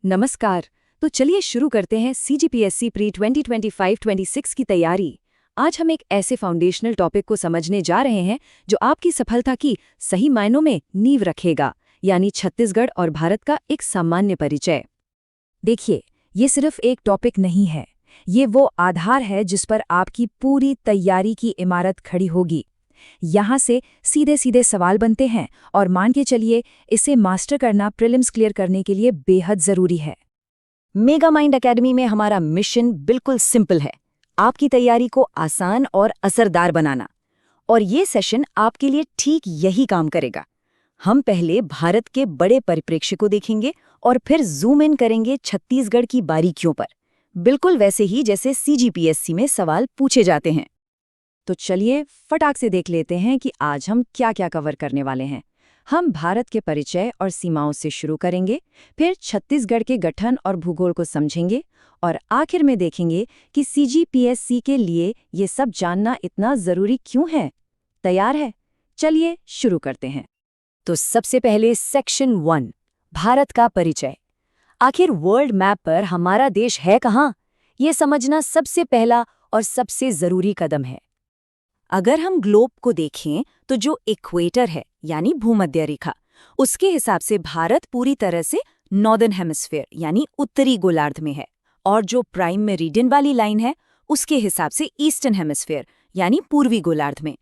नमस्कार। तो चलिए शुरू करते हैं सीजीपीएससी प्री 2025-26 की तैयारी। आज हम एक ऐसे फाउंडेशनल टॉपिक को समझने जा रहे हैं जो आपकी सफलता की सही मायनों में नींव रखेगा, यानी छत्तीसगढ़ और भारत का एक सामान्य परिचय। देखिए, ये सिर्फ एक टॉपिक नहीं है, ये वो आधार है जिस पर आपकी पूरी तैयारी की इमारत खड़ी होगी। यहाँ से सीधे सीधे सवाल बनते हैं और मान के चलिए इसे मास्टर करना प्रीलिम्स क्लियर करने के लिए बेहद ज़रूरी है। मेगा माइंड एकेडमी में हमारा मिशन बिल्कुल सिंपल है, आपकी तैयारी को आसान और असरदार बनाना। और ये सेशन आपके लिए ठीक यही काम करेगा। हम पहले भारत के बड़े परिप्रेक्ष्य को देखेंगे और फिर जूम इन करेंगे छत्तीसगढ़ की बारीकियों पर, बिल्कुल वैसे ही जैसे सीजीपीएससी में सवाल पूछे जाते हैं। तो चलिए फटाक से देख लेते हैं कि आज हम क्या क्या कवर करने वाले हैं। हम भारत के परिचय और सीमाओं से शुरू करेंगे, फिर छत्तीसगढ़ के गठन और भूगोल को समझेंगे और आखिर में देखेंगे कि सीजीपीएससी के लिए ये सब जानना इतना ज़रूरी क्यों है। तैयार है? चलिए शुरू करते हैं। तो सबसे पहले सेक्शन 1, भारत का परिचय। आखिर वर्ल्ड मैप पर हमारा देश है कहाँ, ये समझना सबसे पहला और सबसे ज़रूरी कदम है। अगर हम ग्लोब को देखें तो जो इक्वेटर है यानी भूमध्य रेखा, उसके हिसाब से भारत पूरी तरह से नॉर्दर्न हेमिस्फीयर यानी उत्तरी गोलार्ध में है, और जो प्राइम मेरिडियन वाली लाइन है उसके हिसाब से ईस्टर्न हेमिस्फीयर यानी पूर्वी गोलार्ध में।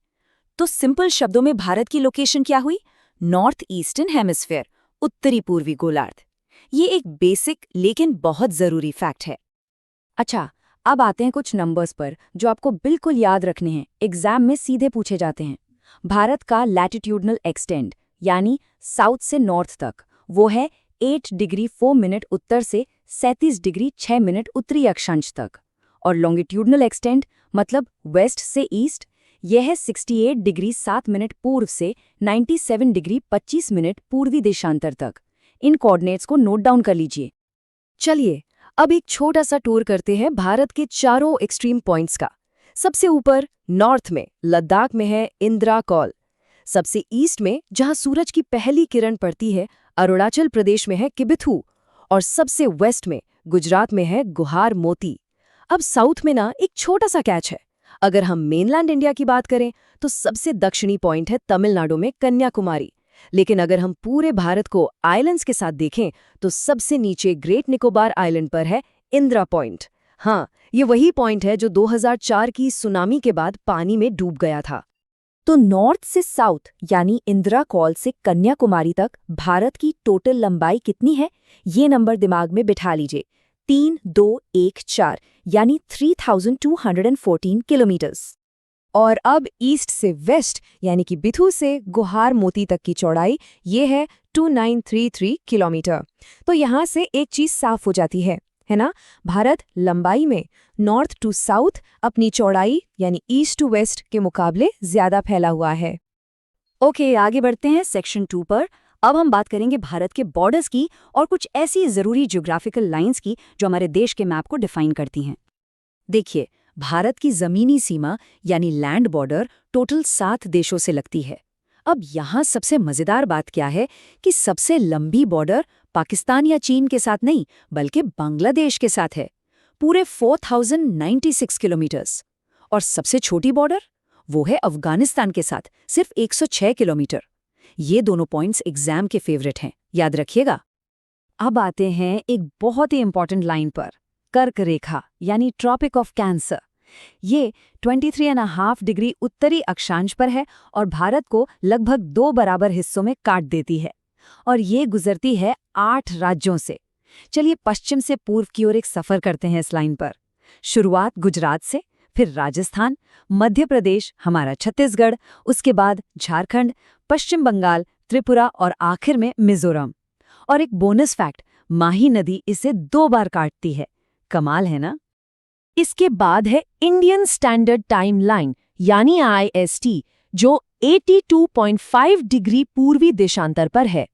तो सिंपल शब्दों में भारत की लोकेशन क्या हुई? नॉर्थ ईस्टर्न हेमिस्फीयर, उत्तरी पूर्वी गोलार्ध। ये एक बेसिक लेकिन बहुत ज़रूरी फैक्ट है। अच्छा, अब आते हैं कुछ नंबर्स पर जो आपको बिल्कुल याद रखने हैं, एग्जाम में सीधे पूछे जाते हैं। भारत का लैटिट्यूडनल एक्सटेंड यानी साउथ से नॉर्थ तक, वो है 8 डिग्री 4 मिनट उत्तर से 37 डिग्री 6 मिनट उत्तरी अक्षांश तक। और लॉन्गिट्यूडनल एक्सटेंड मतलब वेस्ट से ईस्ट, यह है 68 डिग्री 7 मिनट पूर्व से 97 डिग्री 25 मिनट पूर्वी देशांतर तक। इन कोऑर्डिनेट्स को नोट डाउन कर लीजिए। चलिए अब एक छोटा सा टूर करते हैं भारत के चारों एक्सट्रीम पॉइंट्स का। सबसे ऊपर नॉर्थ में लद्दाख में है इंदिरा कॉल, सबसे ईस्ट में जहां सूरज की पहली किरण पड़ती है अरुणाचल प्रदेश में है किबिथू, और सबसे वेस्ट में गुजरात में है गुहार मोती। अब साउथ में ना एक छोटा सा कैच है। अगर हम मेनलैंड इंडिया की बात करें तो सबसे दक्षिणी पॉइंट है तमिलनाडु में कन्याकुमारी, लेकिन अगर हम पूरे भारत को आइलैंड्स के साथ देखें तो सबसे नीचे ग्रेट निकोबार आइलैंड पर है इंदिरा पॉइंट। हाँ, ये वही पॉइंट है जो 2004 की सुनामी के बाद पानी में डूब गया था। तो नॉर्थ से साउथ यानी इंदिरा कॉल से कन्याकुमारी तक भारत की टोटल लंबाई कितनी है, ये नंबर दिमाग में बिठा लीजिए, 3214 यानी 3214 किलोमीटर्स। और अब ईस्ट से वेस्ट यानी कि बिथू से गुहार मोती तक की चौड़ाई ये है 2933 किलोमीटर। तो यहाँ से एक चीज़ साफ हो जाती है ना, भारत लंबाई में नॉर्थ टू साउथ अपनी चौड़ाई यानी ईस्ट टू वेस्ट के मुकाबले ज़्यादा फैला हुआ है। ओके, आगे बढ़ते हैं सेक्शन 2 पर। अब हम बात करेंगे भारत के बॉर्डर्स की और कुछ ऐसी ज़रूरी ज्योग्राफिकल लाइंस की जो हमारे देश के मैप को डिफाइन करती हैं। देखिए, भारत की ज़मीनी सीमा यानी लैंड बॉर्डर टोटल 7 देशों से लगती है। अब यहाँ सबसे मज़ेदार बात क्या है कि सबसे लंबी बॉर्डर पाकिस्तान या चीन के साथ नहीं बल्कि बांग्लादेश के साथ है, पूरे 4096 किलोमीटर्स। और सबसे छोटी बॉर्डर वो है अफगानिस्तान के साथ, सिर्फ 106 किलोमीटर। ये दोनों पॉइंट्स एग्जाम के फेवरेट हैं, याद रखिएगा। अब आते हैं एक बहुत ही इंपॉर्टेंट लाइन पर, कर्क रेखा यानी ट्रॉपिक ऑफ कैंसर। ये 23.5 डिग्री उत्तरी अक्षांश पर है और भारत को लगभग 2 बराबर हिस्सों में काट देती है, और ये गुजरती है 8 राज्यों से। चलिए पश्चिम से पूर्व की ओर एक सफ़र करते हैं इस लाइन पर। शुरुआत गुजरात से, फिर राजस्थान, मध्य प्रदेश, हमारा छत्तीसगढ़, उसके बाद झारखंड, पश्चिम बंगाल, त्रिपुरा और आखिर में मिजोरम। और एक बोनस फैक्ट, माही नदी इसे 2 बार काटती है। कमाल है ना। इसके बाद है इंडियन स्टैंडर्ड टाइम लाइन यानी IST, जो 82.5 डिग्री पूर्वी देशांतर पर है।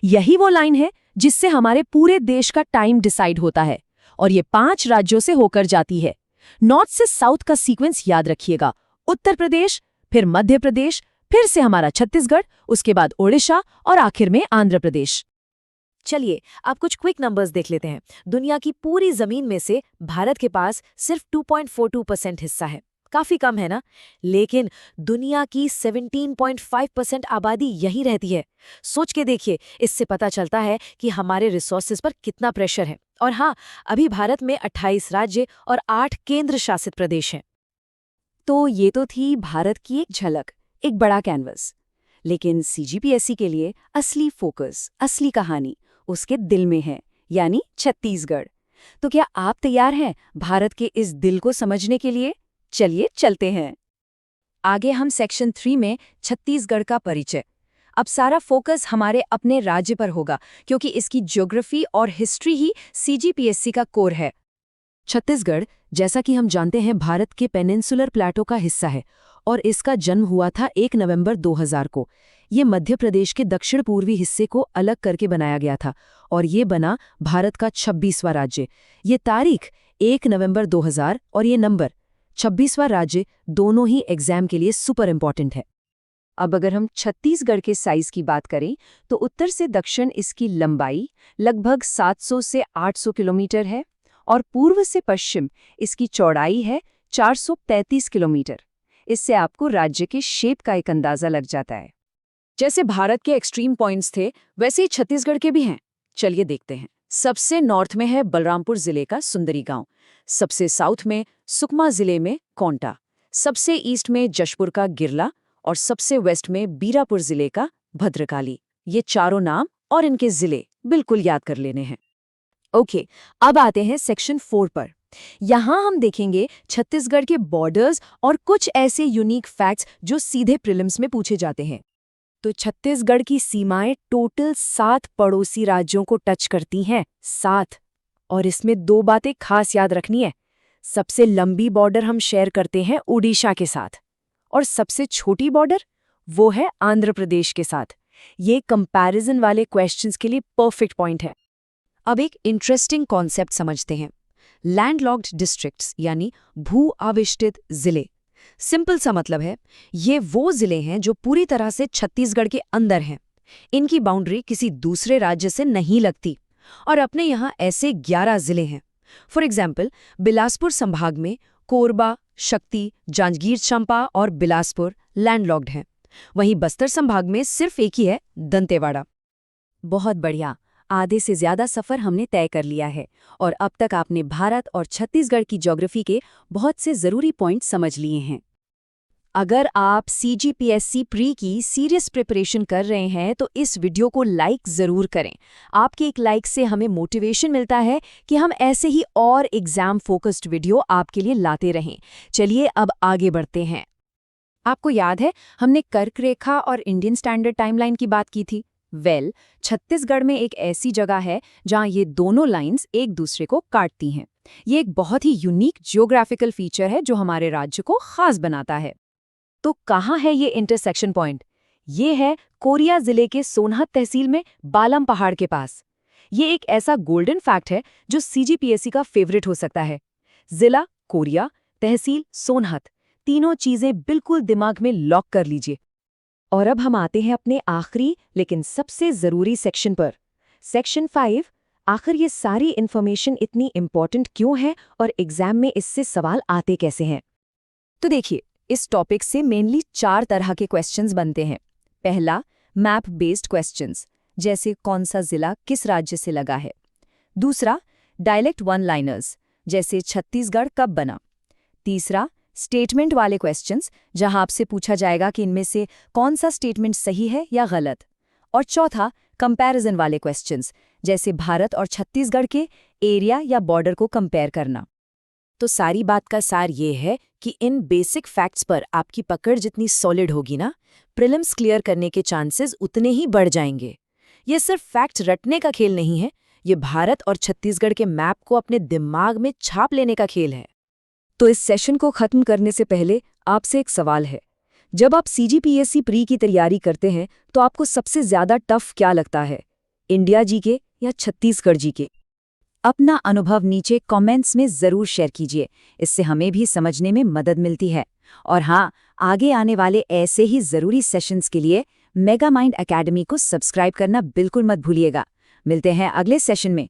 यही वो लाइन है जिससे हमारे पूरे देश का टाइम डिसाइड होता है, और ये 5 राज्यों से होकर जाती है। नॉर्थ से साउथ का सीक्वेंस याद रखिएगा, उत्तर प्रदेश, फिर मध्य प्रदेश, फिर से हमारा छत्तीसगढ़, उसके बाद ओडिशा और आखिर में आंध्र प्रदेश। चलिए अब कुछ क्विक नंबर्स देख लेते हैं। दुनिया की पूरी जमीन में से भारत के पास सिर्फ 2.42% हिस्सा है। काफी कम है ना? लेकिन दुनिया की 17.5% आबादी यही रहती है। सोच के देखिए, इससे पता चलता है कि हमारे रिसोर्सेज पर कितना प्रेशर है। और हाँ, अभी भारत में 28 राज्य और 8 केंद्र शासित प्रदेश हैं। तो ये तो थी भारत की एक झलक, एक बड़ा कैनवस। लेकिन सीजीपीएससी के लिए असली फोकस, असली कहानी उसके दिल में है, यानी छत्तीसगढ़। तो क्या आप तैयार हैं भारत के इस दिल को समझने के लिए? चलिए चलते हैं। आगे हम सेक्शन 3 में छत्तीसगढ़ का परिचय। अब सारा फोकस हमारे अपने राज्य पर होगा, क्योंकि इसकी ज्योग्राफी और हिस्ट्री ही सीजीपीएससी का कोर है। छत्तीसगढ़, जैसा कि हम जानते हैं, भारत के पेनिनसुलर प्लेटो का हिस्सा है और इसका जन्म हुआ था 1 नवंबर 2000 को। ये मध्य प्रदेश के दक्षिण पूर्वी हिस्से को अलग करके बनाया गया था और ये बना भारत का 26वां राज्य। ये तारीख 1 नवंबर 2000 और ये नंबर 26वां राज्य दोनों ही एग्जाम के लिए सुपर इम्पॉर्टेंट है। अब अगर हम छत्तीसगढ़ के साइज की बात करें तो उत्तर से दक्षिण इसकी लंबाई लगभग 700 से 800 किलोमीटर है और पूर्व से पश्चिम इसकी चौड़ाई है 435 किलोमीटर। इससे आपको राज्य के शेप का एक अंदाजा लग जाता है। जैसे भारत के एक्सट्रीम पॉइंट्स थे, वैसे ही छत्तीसगढ़ के भी हैं। चलिए देखते हैं। सबसे नॉर्थ में है बलरामपुर जिले का सुंदरी गांव, सबसे साउथ में सुकमा जिले में कोंटा, सबसे ईस्ट में जशपुर का गिरला और सबसे वेस्ट में बीरापुर जिले का भद्रकाली। ये चारों नाम और इनके जिले बिल्कुल याद कर लेने हैं। ओके, अब आते हैं सेक्शन 4 पर। यहाँ हम देखेंगे छत्तीसगढ़ के बॉर्डर्स और कुछ ऐसे यूनिक फैक्ट्स जो सीधे प्रीलिम्स में पूछे जाते हैं। तो छत्तीसगढ़ की सीमाएं टोटल 7 पड़ोसी राज्यों को टच करती हैं, 7। और इसमें 2 बातें खास याद रखनी है। सबसे लंबी बॉर्डर हम शेयर करते हैं उड़ीसा के साथ और सबसे छोटी बॉर्डर वो है आंध्र प्रदेश के साथ। ये कंपैरिजन वाले क्वेश्चंस के लिए परफेक्ट पॉइंट है। अब एक इंटरेस्टिंग कॉन्सेप्ट समझते हैं, लैंडलॉक्ड डिस्ट्रिक्ट्स यानी भू आविष्टित जिले। सिंपल सा मतलब है, ये वो जिले हैं जो पूरी तरह से छत्तीसगढ़ के अंदर हैं। इनकी बाउंड्री किसी दूसरे राज्य से नहीं लगती और अपने यहाँ ऐसे 11 जिले हैं। फॉर एग्जाम्पल, बिलासपुर संभाग में कोरबा, शक्ति, जांजगीर चांपा और बिलासपुर लैंडलॉक्ड हैं। वहीं बस्तर संभाग में सिर्फ एक ही है, दंतेवाड़ा। बहुत बढ़िया, आधे से ज्यादा सफर हमने तय कर लिया है और अब तक आपने भारत और छत्तीसगढ़ की ज्योग्राफी के बहुत से जरूरी पॉइंट समझ लिए हैं। अगर आप सीजीपीएससी प्री की सीरियस प्रिपरेशन कर रहे हैं तो इस वीडियो को लाइक जरूर करें। आपके एक लाइक से हमें मोटिवेशन मिलता है कि हम ऐसे ही और एग्जाम फोकस्ड वीडियो आपके लिए लाते रहें। चलिए अब आगे बढ़ते हैं। आपको याद है हमने कर्क रेखा और इंडियन स्टैंडर्ड टाइमलाइन की बात की थी। छत्तीसगढ़ में एक ऐसी जगह है जहां ये दोनों लाइंस एक दूसरे को काटती हैं। ये एक बहुत ही यूनिक जियोग्राफिकल फीचर है जो हमारे राज्य को खास बनाता है। तो कहाँ है ये इंटरसेक्शन पॉइंट? ये है कोरिया जिले के सोनहत तहसील में बालम पहाड़ के पास। ये एक ऐसा गोल्डन फैक्ट है जो सीजीपीएससी का फेवरेट हो सकता है। जिला कोरिया, तहसील सोनहत, तीनों चीजें बिल्कुल दिमाग में लॉक कर लीजिए। और अब हम आते हैं अपने आखिरी लेकिन सबसे जरूरी सेक्शन पर, सेक्शन 5। आखिर ये सारी इन्फॉर्मेशन इतनी इम्पोर्टेंट क्यों है और एग्जाम में इससे सवाल आते कैसे हैं? तो देखिए, इस टॉपिक से मेनली 4 तरह के क्वेश्चंस बनते हैं। पहला, मैप बेस्ड क्वेश्चंस, जैसे कौन सा जिला किस राज्य से लगा है। दूसरा, डायलेक्ट वन लाइनर्स, जैसे छत्तीसगढ़ कब बना। तीसरा, स्टेटमेंट वाले क्वेश्चंस, जहां आपसे पूछा जाएगा कि इनमें से कौन सा स्टेटमेंट सही है या गलत। और चौथा, कंपैरिजन वाले क्वेश्चंस, जैसे भारत और छत्तीसगढ़ के एरिया या बॉर्डर को कंपेयर करना। तो सारी बात का सार ये है कि इन बेसिक फैक्ट्स पर आपकी पकड़ जितनी सॉलिड होगी ना, प्रीलिम्स क्लियर करने के चांसेस उतने ही बढ़ जाएंगे। ये सिर्फ फैक्ट्स रटने का खेल नहीं है, ये भारत और छत्तीसगढ़ के मैप को अपने दिमाग में छाप लेने का खेल है। तो इस सेशन को खत्म करने से पहले आपसे एक सवाल है। जब आप सीजीपीएससी प्री की तैयारी करते हैं तो आपको सबसे ज्यादा टफ क्या लगता है, इंडिया जीके या छत्तीसगढ़ जीके? अपना अनुभव नीचे कमेंट्स में जरूर शेयर कीजिए, इससे हमें भी समझने में मदद मिलती है। और हाँ, आगे आने वाले ऐसे ही जरूरी सेशंस के लिए मेगा माइंड एकेडमी को सब्सक्राइब करना बिल्कुल मत भूलिएगा। मिलते हैं अगले सेशन में।